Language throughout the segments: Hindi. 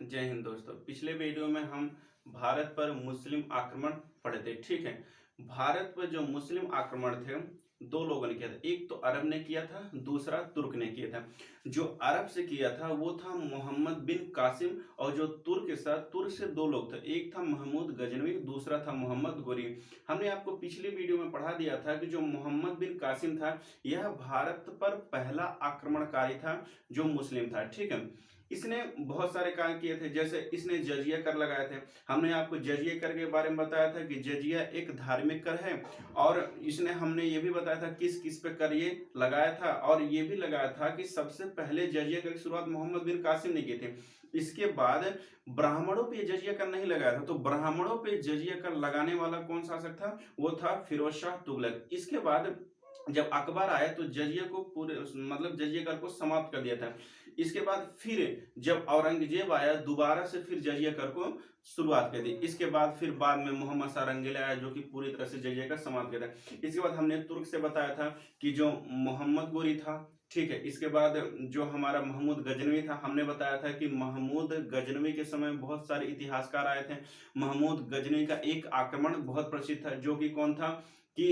जय हिंद दोस्तों। पिछले वीडियो में हम भारत पर मुस्लिम आक्रमण पढ़े थे। ठीक है, भारत पर जो मुस्लिम आक्रमण थे दो लोगों ने किया था। एक तो अरब ने किया था, दूसरा तुर्क ने किया था। जो अरब से किया था वो था मोहम्मद बिन कासिम, और जो तुर्क से दो लोग थे। एक था महमूद गजनवी, दूसरा था मोहम्मद गोरी। हमने आपको पिछली वीडियो में पढ़ा दिया था कि जो मोहम्मद बिन कासिम था यह भारत पर पहला आक्रमणकारी था जो मुस्लिम था। ठीक है, इसने बहुत सारे काम किए थे, जैसे इसने जजिया कर लगाए थे। हमने आपको जजिया कर के बारे में बताया था कि जजिया एक धार्मिक कर है, और इसने हमने ये भी बताया था किस किस पे कर ये लगाया था, और ये भी लगाया था कि सबसे पहले जजिया कर की शुरुआत मोहम्मद बिन कासिम ने की थी। इसके बाद ब्राह्मणों पे जजिया कर नहीं लगाया था, तो ब्राह्मणों पे जजिया कर लगाने वाला कौन शासक था? वो था फिरोज शाह तुगलक। इसके बाद जब अकबर आया तो जजिया को पूरे मतलब जजिया कर को समाप्त कर दिया था। इसके बाद फिर जब औरंगजेब आया दोबारा से फिर जजिया कर को शुरुआत कर दी। इसके बाद फिर बाद में मोहम्मद शाह रंगीला आया जो कि पूरी तरह से जजिया का समाप्त किया था। इसके बाद हमने तुर्क से बताया था कि जो मोहम्मद गोरी था। ठीक है, इसके बाद जो हमारा महमूद गजनवी था, हमने बताया था कि महमूद गजनवी के समय बहुत सारे इतिहासकार आए थे। महमूद गजनवी का एक आक्रमण बहुत प्रसिद्ध था, जो कि कौन था कि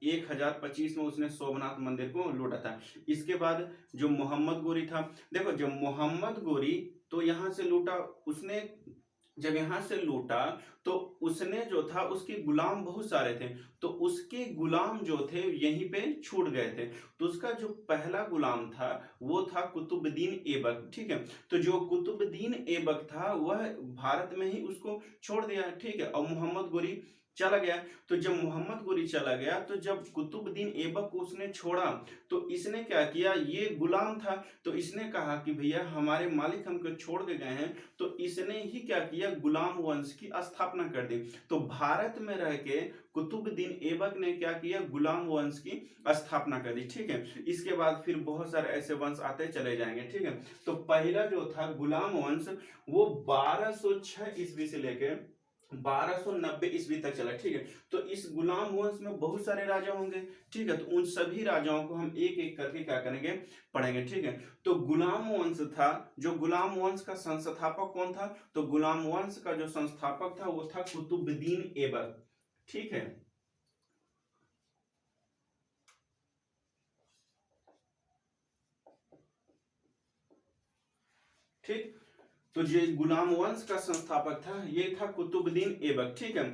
1025 में उसने सोमनाथ मंदिर को लूटा था। इसके बाद जो मोहम्मद गोरी था, देखो जब मोहम्मद गोरी तो यहाँ से लूटा उसने, जब यहाँ से लूटा तो उसने जो था उसके गुलाम बहुत सारे थे, तो उसके गुलाम जो थे यहीं पे छूट गए थे। तो उसका जो पहला गुलाम था वो था कुतुबुद्दीन ऐबक। ठीक है, तो जो कुतुबुद्दीन ऐबक था वह भारत में ही उसको छोड़ दिया। ठीक है, और मोहम्मद गोरी चला गया। तो जब मोहम्मद गोरी चला गया तो जब कुतुबुद्दीन ऐबक को उसने छोड़ा तो इसने क्या किया, ये गुलाम था तो इसने कहा कि भैया हमारे मालिक हमको छोड़ के गए हैं, तो इसने ही क्या किया, गुलाम वंश की स्थापना कर दी। तो भारत में रह के कुतुबुद्दीन ऐबक ने क्या किया, गुलाम वंश की स्थापना कर दी। ठीक है, इसके बाद फिर बहुत सारे ऐसे वंश आते चले जाएंगे। ठीक है, तो पहला जो था गुलाम वंश वो 1206 ईस्वी से लेकर 1290 ईस्वी तक चला। ठीक है, तो इस गुलाम वंश में बहुत सारे राजा होंगे। ठीक है, तो उन सभी राजाओं को हम एक एक करके क्या करेंगे, पढ़ेंगे। ठीक है, तो गुलाम वंश था, जो गुलाम वंश का संस्थापक कौन था? तो गुलाम वंश का जो संस्थापक था वो था कुतुबुद्दीन ऐबक। ठीक है, ठीक, तो ये गुलाम वंश का संस्थापक था, ये था कुतुबुद्दीन ऐबक। ठीक है,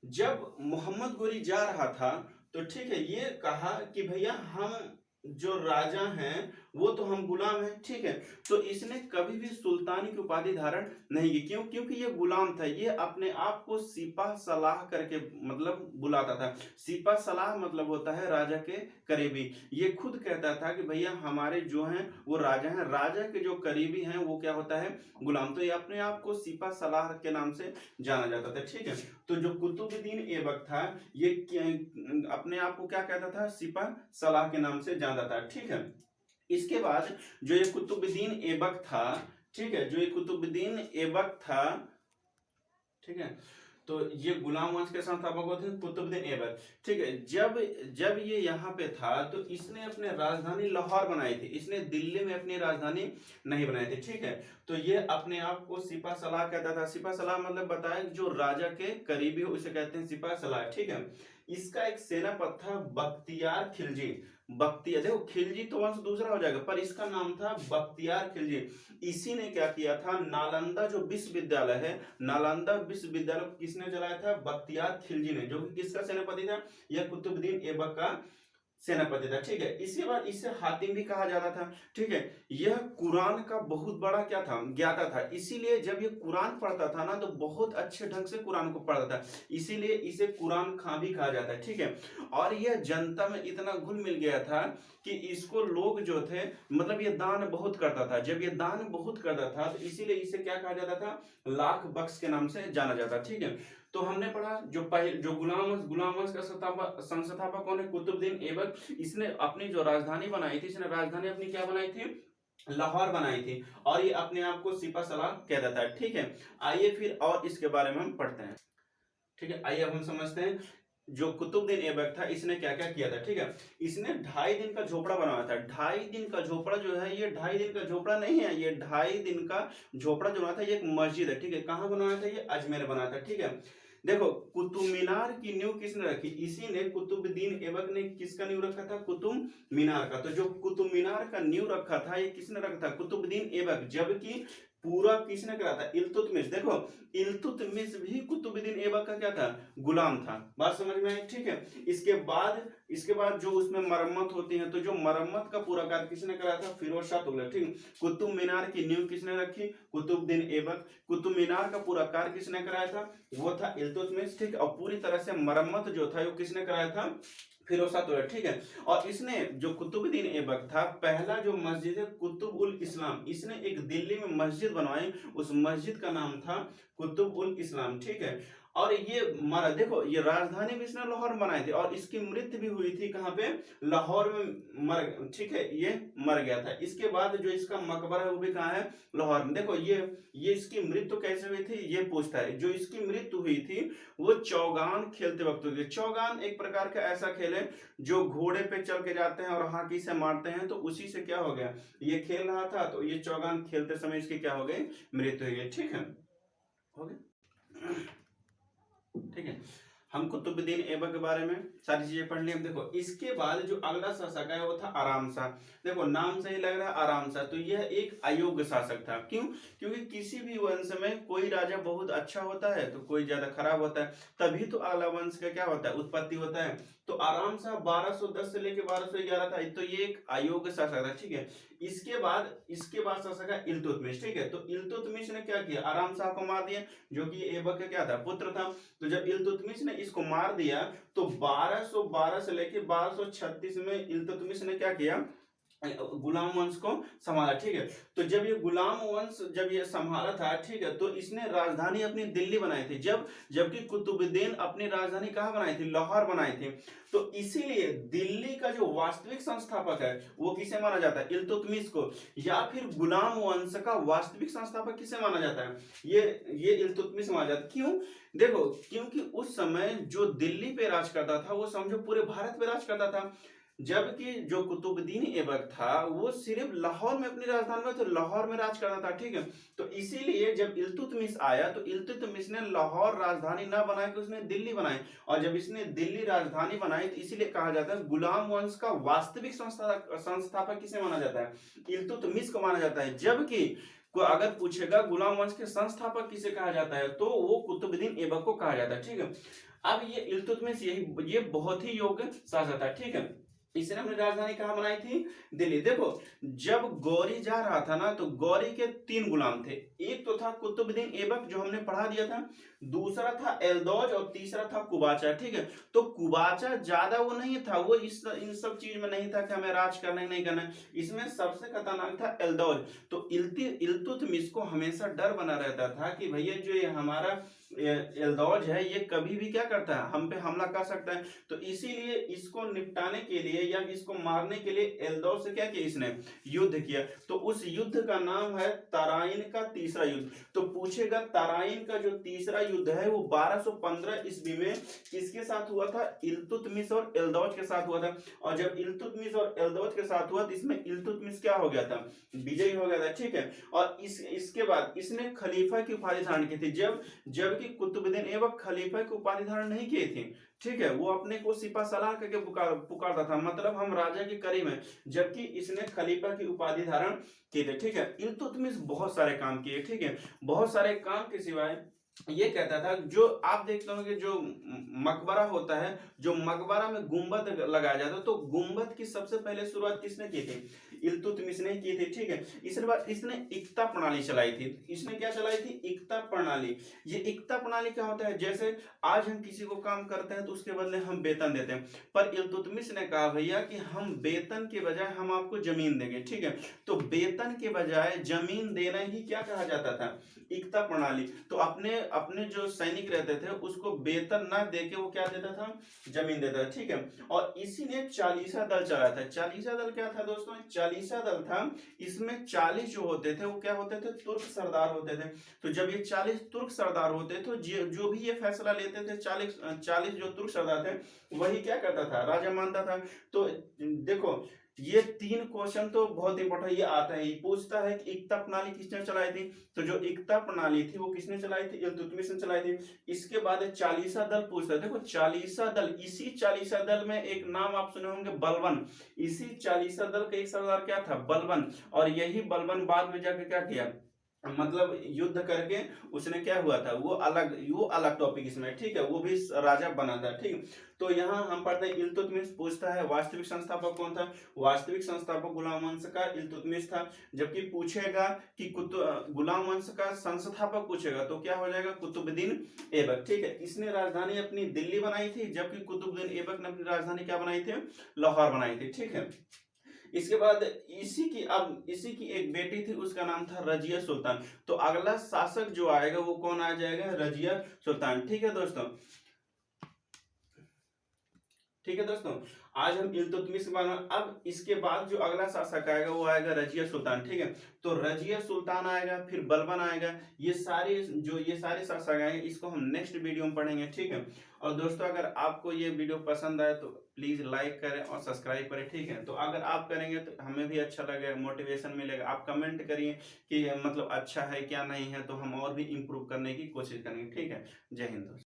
जब मोहम्मद गोरी जा रहा था तो ठीक है ये कहा कि भैया हम जो राजा हैं वो तो हम गुलाम हैं। ठीक है, तो इसने कभी भी सुल्तानी की उपाधि धारण नहीं की। क्यों? क्योंकि ये गुलाम था, ये अपने आप को सिपा सलाह करके मतलब बुलाता था। सिपा सलाह मतलब होता है राजा के करीबी। ये खुद कहता था कि भैया हमारे जो हैं वो राजा हैं, राजा के जो करीबी हैं वो क्या होता है, गुलाम। तो ये अपने आप को सिपा सलाह के नाम से जाना जाता था। ठीक है, तो जो कुतुबुद्दीन ऐबक था ये अपने आप को क्या कहता था, सिपा सलाह के नाम से जानता था। ठीक है, इसके बाद जो ये कुतुबुद्दीन ऐबक था, ठीक है, जो ये कुतुबुद्दीन ऐबक था, ठीक है, तो ये गुलाम वंश के संस्थापक होते हैं कुतुबुद्दीन ऐबक। ठीक है, जब जब ये यहाँ पे था तो इसने अपने राजधानी लाहौर बनाई थी, इसने दिल्ली में अपनी राजधानी नहीं बनाई थी। ठीक है, तो ये अपने आप को सिपा सलाह कहता था। सिपा सलाह मतलब बताया जो राजा के करीबी हो उसे कहते हैं सिपा सलाह। ठीक है, इसका एक सेनापति था बख्तियार खिलजी। बख्तियार, देखो खिलजी तो वंश दूसरा हो जाएगा, पर इसका नाम था बख्तियार खिलजी। इसी ने क्या किया था, नालंदा जो विश्वविद्यालय है, नालंदा विश्वविद्यालय किसने चलाया था, बख्तियार खिलजी ने, जो कि किसका सेनापति था, यह कुतुबुद्दीन ऐबक का सेनापति था। ठीक है, इसके बाद इसे हातिम भी कहा जाता था। ठीक है, यह कुरान का बहुत बड़ा क्या था, ज्ञाता था। इसीलिए जब ये कुरान पढ़ता था ना तो बहुत अच्छे ढंग से कुरान को पढ़ता था, इसीलिए इसे कुरान खां भी कहा जाता है। ठीक है, और यह जनता में इतना घुल मिल गया था कि इसको लोग जो थे मतलब ये दान बहुत करता था। जब ये दान बहुत करता था तो इसीलिए इसे क्या कहा जाता था, लाख बख्श के नाम से जाना जाता। ठीक है, तो हमने पढ़ा जो गुलाम वंश का संस्थापक कौन है, कुतुबुद्दीन ऐबक। इसने अपनी जो राजधानी बनाई थी, इसने राजधानी अपनी क्या बनाई थी, लाहौर बनाई थी, और ये अपने आप को सिपा सलाह कह देता है। ठीक है, आइए फिर और इसके बारे में हम पढ़ते हैं। ठीक है, आइए अब हम समझते हैं जो कुतुबुद्दीन ऐबक था इसने क्या क्या किया था, ठीक है। इसने 2.5 दिन का झोपड़ा बनवाया था। 2.5 दिन का झोपड़ा जो है ये 2.5 दिन का झोपड़ा नहीं है, ये 2.5 दिन का झोपड़ा जो बनाया था ये एक मस्जिद है, ठीक है। कहाँ बनवाया था, ये अजमेर बनाया था, ठीक है। देखो कुतुब मीनार की नींव किसने रखी, इसी ने कुतुबुद्दीन ऐबक ने किसका नींव रखा था, कुतुब मीनार का। तो जो कुतुब मीनार का नींव रखा था ये किसने रखा था, कुतुबुद्दीन ऐबक। जबकि पूरा किसने करा था, इल्तुतमिश। देखो इल्तुतमिश भी कुतुबुद्दीन ऐबक का क्या था, गुलाम था। बात समझ में आई, ठीक है। इसके बाद जो उसमें मरम्मत होती है, तो जो मरम्मत का पूरा कार्य किसने कराया था, फिरोज शाह तुगलक, ठीक। कुतुब मीनार की नींव किसने रखी, कुतुबुद्दीन ऐबक। कुतुब मीनार का पूरा कार्य किसने कराया था, वो था इल्तुतमिश, ठीक। और पूरी तरह से मरम्मत जो था वो किसने कराया था, फिरोज शाह तुगलक, ठीक है। और इसने जो कुतुबुद्दीन ऐबक था, पहला जो मस्जिद है कुतुब उल इस्लाम, इसने एक दिल्ली में मस्जिद बनवाई, उस मस्जिद का नाम था कुतुब उल इस्लाम, ठीक है। और ये मरा, देखो ये राजधानी भी इसने लाहौर में बनाई थी, और इसकी मृत्यु भी हुई थी कहाँ पे, लाहौर में मर, ठीक है, ये मर गया था। इसके बाद जो इसका मकबरा है वो भी कहाँ है, लाहौर में। देखो ये इसकी मृत्यु कैसे हुई थी ये पूछता है। जो इसकी मृत्यु हुई थी वो चौगान खेलते वक्त हुई थी। चौगान एक प्रकार का ऐसा खेल है जो घोड़े पे चल के जाते हैं और हाथी से मारते हैं, तो उसी से क्या हो गया, ये खेल रहा था, तो ये चौगान खेलते समय इसकी क्या हो गई, मृत्यु हो गई, ठीक है। हो गया, ठीक है। हम कुतुबुद्दीन ऐबक के बारे में सारी चीजें पढ़ ली। हम देखो इसके बाद जो अगला शासक है वो था आराम शाह। देखो नाम से ही लग रहा है आराम शाह, तो यह एक अयोग्य शासक था। क्यों, क्योंकि किसी भी वंश में कोई राजा बहुत अच्छा होता है तो कोई ज्यादा खराब होता है, तभी तो अगला वंश का क्या होता है, उत्पत्ति होता है। तो आराम शाह 1210 से लेकर 1211 था, तो ये एक अयोग्य शासक था, ठीक है। इसके बाद शासक है इल्तुतमिश, ठीक है। तो इल्तुतमिश ने क्या किया, आराम शाह को मार दिया, जो कि ऐबक का क्या था, पुत्र था। तो जब इल्तुतमिश ने इसको मार दिया तो 1212 से लेके 1236 में इल्तुतमिश ने क्या किया, गुलाम वंश को संभाला, ठीक है। तो जब ये गुलाम वंश जब ये संभाला था, ठीक है, तो इसने राजधानी अपनी दिल्ली बनाई थी, जबकि कुतुबुद्दीन अपनी राजधानी कहाँ बनाई थी, लाहौर बनाई थी। तो इसीलिए दिल्ली का जो वास्तविक संस्थापक है वो किसे माना जाता है, इल्तुतमिश को, या फिर गुलाम वंश का वास्तविक संस्थापक किसे माना जाता है, ये इल्तुतमिश माना जाता है। क्यों, देखो क्योंकि उस समय जो दिल्ली पे राज करता था वो समझो पूरे भारत पे राज करता था, जबकि जो कुतुबुद्दीन ऐबक था वो सिर्फ लाहौर में अपनी राजधानी में, तो लाहौर में राज करता था, ठीक है। तो इसीलिए जब इल्तुतमिश आया तो इल्तुतमिश ने लाहौर राजधानी ना बना के उसने दिल्ली बनाई, और जब इसने दिल्ली राजधानी बनाई तो इसीलिए कहा जाता है गुलाम वंश का वास्तविक संस्थापक किसे माना जाता है, इल्तुतमिश को माना जाता है। जबकि को अगर पूछेगा गुलाम वंश के संस्थापक किसे कहा जाता है तो वो कुतुबुद्दीन ऐबक को कहा जाता है, ठीक है। अब ये इल्तुतमिश ये बहुत ही योग्य शासक था, ठीक है। इसने अपनी राजधानी कहाँ बनाई थी, दिल्ली। देखो जब गौरी जा रहा था ना तो गौरी के 3 गुलाम थे, एक तो था कुतुबुद्दीन ऐबक जो हमने पढ़ा दिया था, दूसरा था एल्दौज और तीसरा था कुबाचा, ठीक है। तो कुबाचा ज्यादा वो नहीं था, वो इन सब चीज में नहीं था कि हमें राज करना है नहीं करना है, इसमें सबसे खतरनाक था एल्दौज। तो इल्तुतमिश को हमेशा डर बना रहता था कि भैया जो ये हमारा एल्दौज है ये कभी भी क्या करता है, हम पे हमला कर सकता है। तो इसीलिए इसको निपटाने के लिए या इसको मारने के लिए एल्दौज से क्या किया, इसने युद्ध किया। तो उस युद्ध का नाम है तराइन का तीसरा युद्ध। तो पूछेगा तराइन का जो तीसरा युद्ध है वो 1215 ईस्वी में किसके साथ हुआ था, इल्तुतमिश और एल्दौज के साथ हुआ था। और जब इल्तुतमिश और एल्दौज के साथ हुआ तो इसमें इल्तुतमिश क्या हो गया था, विजयी हो गया था, ठीक है। और इसके बाद इसने खलीफा की उपाधि धारण की थी, जबकि कुतुबुद्दीन ऐबक खलीफा की उपाधि धारण नहीं किए थे, ठीक है। वो अपने को सिपा सलार करके पुकारता था, मतलब हम राजा के करीब हैं, जबकि इसने खलीफा की उपाधि धारण की थी, ठीक है। इल्तुतमिश बहुत सारे काम किए, ठीक है। बहुत सारे काम के सिवाय ये कहता था, जो आप देखते होंगे जो मकबरा होता है, जो मकबरा में गुंबद लगाया जाता है, तो गुंबद की सबसे पहले शुरुआत किसने की थी, इल्तुतमिश ने की थी, ठीक है। इसके बाद इसने इक्ता प्रणाली चलाई थी। इसने क्या चलाई थी, इक्ता प्रणाली। ये इक्ता प्रणाली क्या होता है, जैसे आज हम किसी को काम करते हैं तो उसके बदले हम वेतन देते हैं, पर इल्तुतमिश ने कहा भैया कि हम वेतन के बजाय हम आपको जमीन देंगे, ठीक है। तो वेतन के बजाय जमीन देना ही क्या कहा जाता था, इक्ता प्रणाली। तो अपने अपने जो सैनिक रहते थे उसको वेतन ना देके वो क्या देता था, जमीन देता था, ठीक है। और इसी ने चालीसा दल चलाया था। चालीसा दल क्या था दोस्तों, चालीसा दल था, इसमें 40 जो होते थे वो क्या होते थे, तुर्क सरदार होते थे। तो जब ये 40 तुर्क सरदार होते तो जो भी ये फैसला लेते थे, 40 जो तुर्क सरदार थे वही क्या करता था, राजा मानता था। तो देखो ये 3 क्वेश्चन तो बहुत इंपॉर्टेंट ये आता है, ये पूछता है कि एकता प्रणाली किसने चलाई थी। तो जो एकता प्रणाली थी वो किसने चलाई थी, इल्तुतमिश ने चलाई थी। इसके बाद चालीसा दल पूछता है, देखो चालीसा दल, इसी चालीसा दल में एक नाम आप सुने होंगे बलबन। इसी चालीसा दल का एक सरदार क्या था, बलबन। और यही बलबन बाद में जाकर क्या किया, मतलब युद्ध करके उसने क्या हुआ था, वो अलग टॉपिक इसमें, ठीक है, वो भी राजा बना था, ठीक। तो यहाँ हम पढ़ते हैं इल्तुतमिश पूछता है वास्तविक संस्थापक कौन था, वास्तविक संस्थापक गुलाम वंश का इल्तुतमिश था। जबकि पूछेगा कि गुलाम वंश का संस्थापक पूछेगा तो क्या हो जाएगा, कुतुबुद्दीन ऐबक, ठीक है। इसने राजधानी अपनी दिल्ली बनाई थी, जबकि कुतुबुद्दीन ऐबक ने अपनी राजधानी क्या बनाई थी, लाहौर बनाई थी, ठीक है। इसके बाद इसी की एक बेटी थी, उसका नाम था रजिया सुल्तान। तो अगला शासक जो आएगा वो कौन आ जाएगा, रजिया सुल्तान, ठीक है दोस्तों। ठीक है दोस्तों, आज हम इल्तुतमिश के बारे में, अब इसके बाद जो अगला शासक आएगा वो आएगा रजिया सुल्तान, ठीक है। तो रजिया सुल्तान आएगा, फिर बलबन आएगा, ये सारे शासक आएंगे, इसको हम नेक्स्ट वीडियो में पढ़ेंगे, ठीक है। और दोस्तों अगर आपको ये वीडियो पसंद आए तो प्लीज लाइक करें और सब्सक्राइब करें, ठीक है। तो अगर आप करेंगे तो हमें भी अच्छा लगेगा, मोटिवेशन मिलेगा। आप कमेंट करिए कि मतलब अच्छा है क्या नहीं है, तो हम और भी इम्प्रूव करने की कोशिश करेंगे, ठीक है। जय हिंद दोस्तों।